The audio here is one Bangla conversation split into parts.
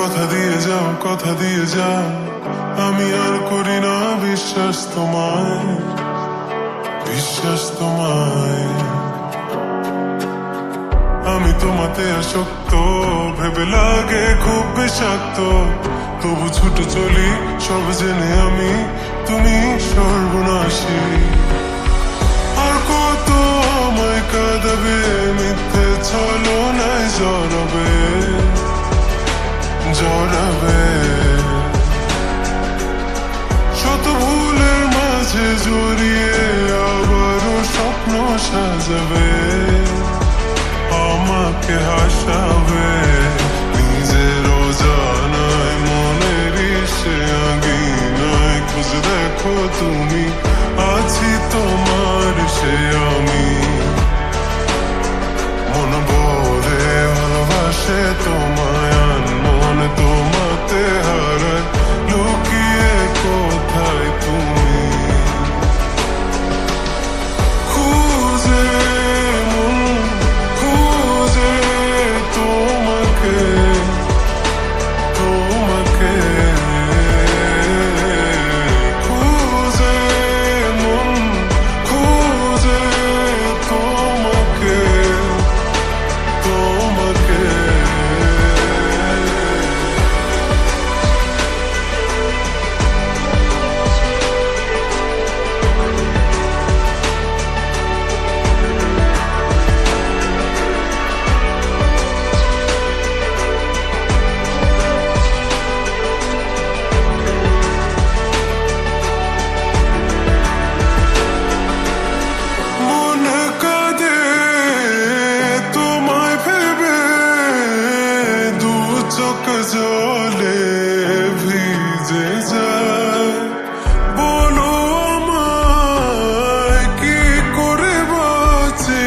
কথা দিয়ে যাও, কথা দিয়ে যাও, আমি আর করি না বিশ্বাস তোমায়, বিশ্বাস তোমায়। আমি তোমাতে আসক্ত, ভেবে লাগে খুব বিষাক্ত, তবু ছুটে চলি সব জেনে আমি তুমি সর্বনাশী। আর কত আমায় কাঁদাবে, মিথ্যে ছলনায় জড়াবে, জড়াবে। শত ভুলের মাঝে জড়িয়ে আবারও স্বপ্ন সাজাবে, আমাকে হাসাবে। নিজের অজানায় মনের সে আঙিনায় খুঁজে দেখো তুমি, আছি তোমার সে আমি। মন ভরে ভালোবাসে তোমায়, মন তোমাতে হারায়, লুকিয়ে কোথায় তুমি। খুঁজে মন খুঁজে তোমাকে, তোমাকে খুঁজে মন খুঁজে তোমাকে, তোমাকে। মন কাঁদে তোমায় ভেবে, দু চোখ জলে ভিজে যায়। বলো আমায় কি করে বাঁচি,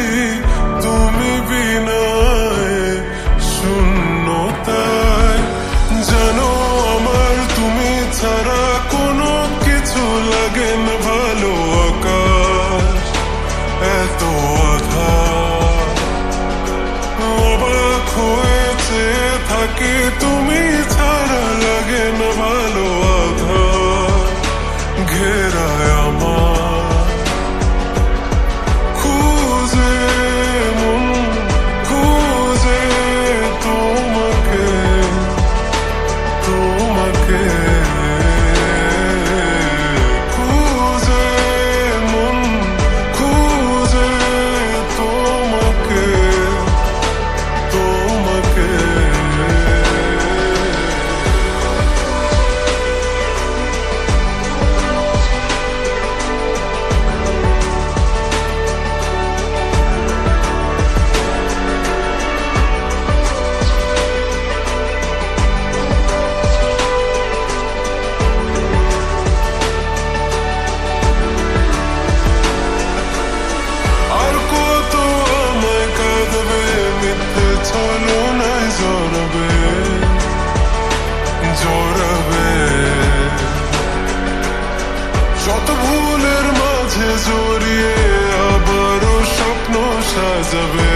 তুমি বিনায় শূন্যতায়। জানো আমার তুমি ছাড়া কোনো কিছু লাগে না ভালো, আকাশ এত আধার। অবাক হয়েছে থাকি তুমি ছাড়া, লাগে না ভালো, আধার ঘেরায় আমার। খুঁজে মন খুঁজে তোমাকে, তোমাকে খুঁজে মন খুঁজে তোমাকে, তোমাকে। আর কত আমায় কাঁদবে, মিথ্যে ছলনায় জড়াবে, জড়াবে। শত ভুলের মাঝে জড়িয়ে আবারও স্বপ্ন সাজাবে,